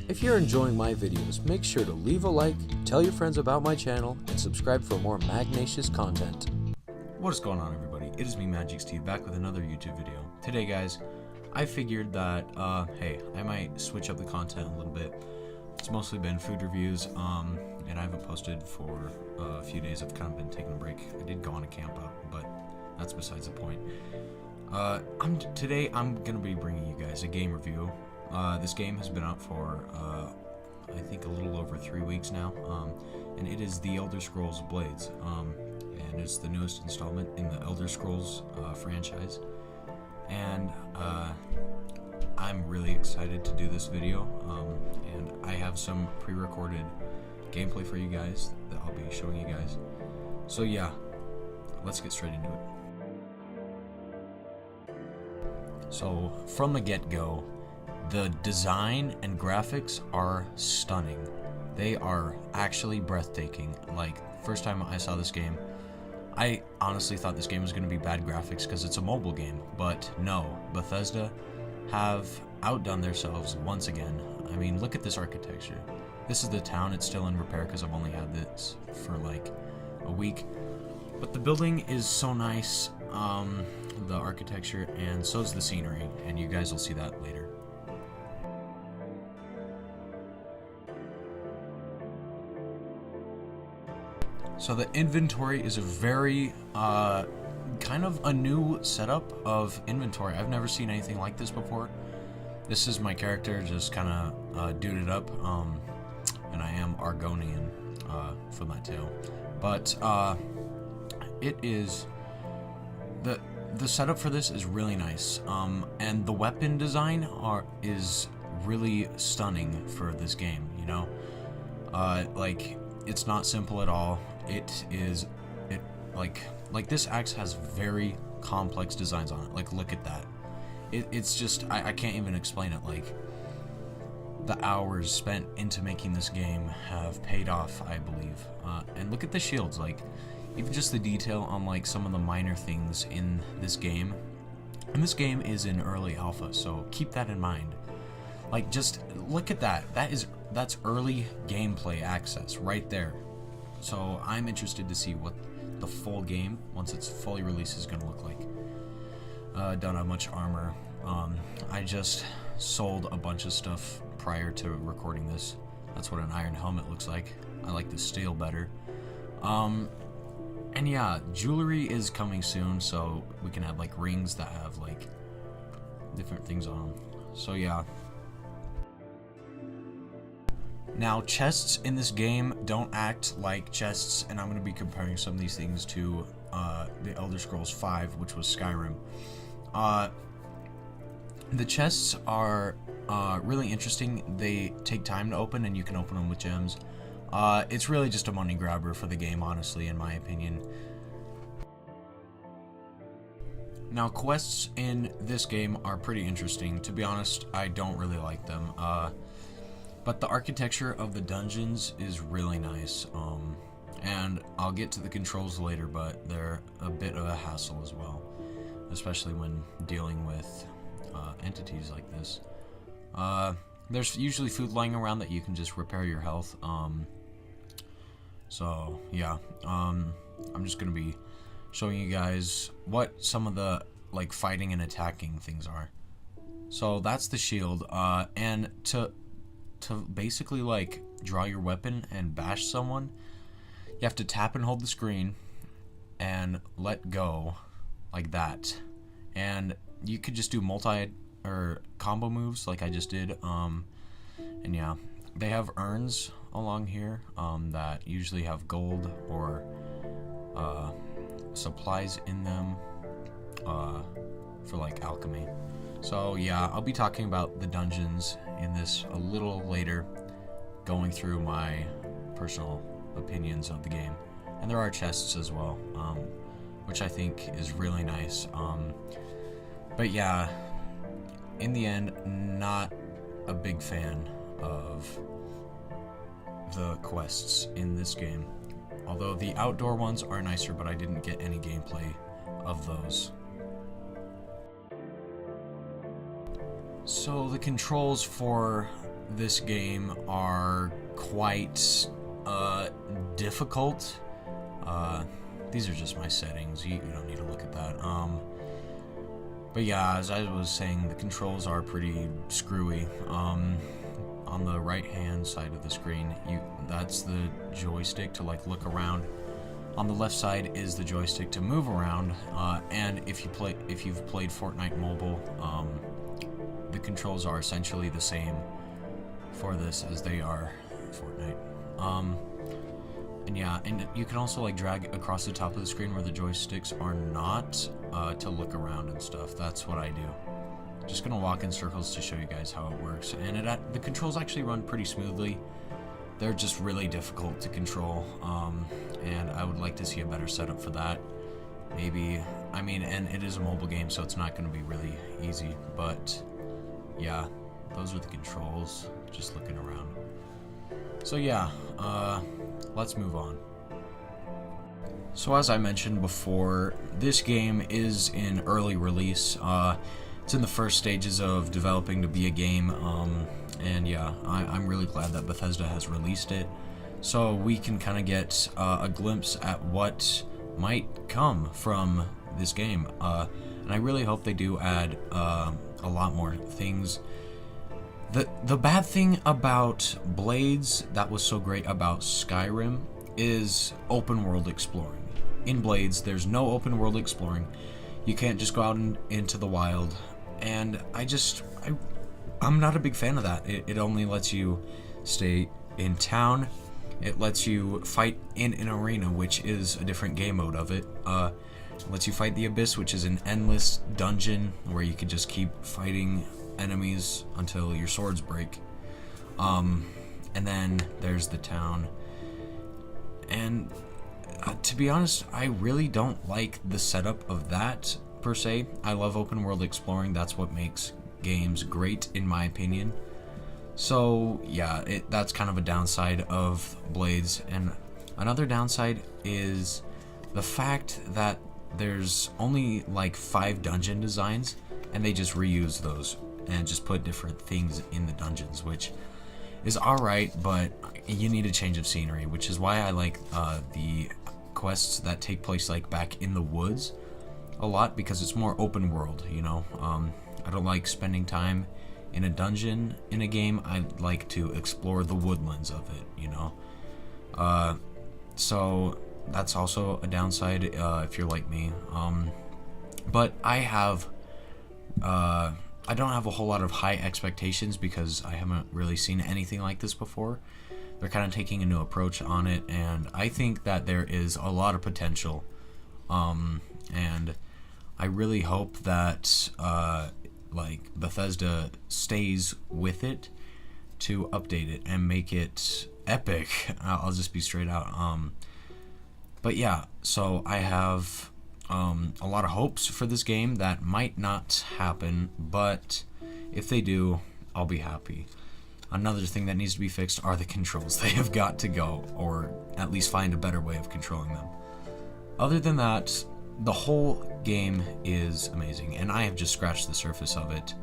If you're enjoying my videos, make sure to leave a like, tell your friends about my channel, and subscribe for more Magnacious content. What is going on, everybody? It is me, Magic Steve, back with another YouTube video. Today, guys, I figured that, hey, I might switch up the content a little bit. It's mostly been food reviews, and I haven't posted for a few days. I've kind of been taking a break. I did go on a camp out, but that's besides the point. Today, I'm going to be bringing you guys a game review. This game has been out for, I think a little over 3 weeks now, and it is The Elder Scrolls Blades, and it's the newest installment in the Elder Scrolls franchise, and I'm really excited to do this video, and I have some pre-recorded gameplay for you guys that I'll be showing you guys. So yeah, let's get straight into it. So from the get-go, the design and graphics are stunning. They are actually breathtaking. Like, first time I saw this game, I honestly thought this game was going to be bad graphics because it's a mobile game, but no, Bethesda have outdone themselves once again. I mean, look at this architecture. This is the town. It's still in repair because I've only had this for like a week, but the building is so nice, the architecture, and so is the scenery, and you guys will see that later. So the inventory is a very, kind of a new setup of inventory. I've never seen anything like this before. This is my character just kind of duded up, and I am Argonian for my tale. But it is, the setup for this is really nice, and the weapon design is really stunning for this game, you know? Like, it's not simple at all. Like this axe has very complex designs on it. Like, look at that. It's just, I can't even explain it. Like, the hours spent into making this game have paid off, I believe. And look at the shields. Like, even just the detail on like some of the minor things in this game. And this game is in early alpha, so keep that in mind. Like, just look at that. That's early gameplay access right there. So I'm interested to see what the full game, once it's fully released, is going to look like. Don't have much armor. I just sold a bunch of stuff prior to recording this. That's what an iron helmet looks like. I like the steel better. And yeah, jewelry is coming soon, so we can have like rings that have like different things on them. So yeah. Now, chests in this game don't act like chests, and I'm going to be comparing some of these things to the Elder Scrolls V, which was Skyrim. The chests are really interesting. They take time to open, and you can open them with gems. It's really just a money grabber for the game, honestly, in my opinion. Now, quests in this game are pretty interesting. To be honest, I don't really like them. But the architecture of the dungeons is really nice, and I'll get to the controls later, but they're a bit of a hassle as well, especially when dealing with entities like this. There's usually food lying around that you can just repair your health, so yeah, I'm just going to be showing you guys what some of the like fighting and attacking things are. So that's the shield, and to basically like draw your weapon and bash someone, you have to tap and hold the screen and let go like that, and you could just do multi or combo moves like I just did. And yeah, they have urns along here that usually have gold or supplies in them for like alchemy. So yeah, I'll be talking about the dungeons in this a little later, going through my personal opinions of the game. And there are chests as well, which I think is really nice. But yeah, in the end, not a big fan of the quests in this game. Although the outdoor ones are nicer, but I didn't get any gameplay of those. So the controls for this game are quite difficult. These are just my settings. You don't need to look at that. But yeah, as I was saying, the controls are pretty screwy. On the right-hand side of the screen, that's the joystick to like look around. On the left side is the joystick to move around. And if you've played Fortnite Mobile, the controls are essentially the same for this as they are Fortnite. And yeah, and you can also like drag across the top of the screen where the joysticks are not to look around and stuff. That's what I do. Just gonna walk in circles to show you guys how it works. And the controls actually run pretty smoothly. They're just really difficult to control, and I would like to see a better setup for that. Maybe, I mean, and it is a mobile game, so it's not going to be really easy, but yeah, those are the controls, just looking around. So yeah, let's move on. So as I mentioned before, this game is in early release. It's in the first stages of developing to be a game, and yeah, I'm really glad that Bethesda has released it, so we can kind of get a glimpse at what might come from this game, and I really hope they do add a lot more things. The bad thing about Blades that was so great about Skyrim is open world exploring. In Blades, there's no open world exploring. You can't just go out into the wild. And I'm not a big fan of that. It only lets you stay in town. It lets you fight in an arena, which is a different game mode of it. It lets you fight the Abyss, which is an endless dungeon where you can just keep fighting enemies until your swords break. And then there's the town. And to be honest, I really don't like the setup of that per se. I love open world exploring. That's what makes games great, in my opinion. So yeah, that's kind of a downside of Blades. And another downside is the fact that there's only like 5 dungeon designs, and they just reuse those and just put different things in the dungeons, which is alright, but you need a change of scenery, which is why I like the quests that take place like back in the woods a lot, because it's more open world, you know. I don't like spending time in a dungeon in a game. I like to explore the woodlands of it, you know. So that's also a downside if you're like me. But I don't have a whole lot of high expectations because I haven't really seen anything like this before. They're kind of taking a new approach on it, and I think that there is a lot of potential. And I really hope that like Bethesda stays with it to update it and make it epic. I'll just be straight out. But yeah, so I have a lot of hopes for this game that might not happen, but if they do, I'll be happy. Another thing that needs to be fixed are the controls. They have got to go, or at least find a better way of controlling them. Other than that, the whole game is amazing, and I have just scratched the surface of it,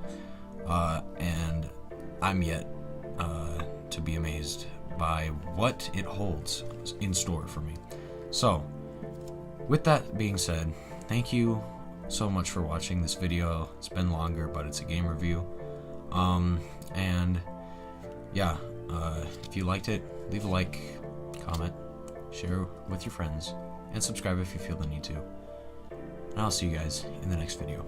and I'm yet to be amazed by what it holds in store for me. So, with that being said, thank you so much for watching this video. It's been longer, but it's a game review. And yeah, if you liked it, leave a like, comment, share with your friends, and subscribe if you feel the need to. And I'll see you guys in the next video.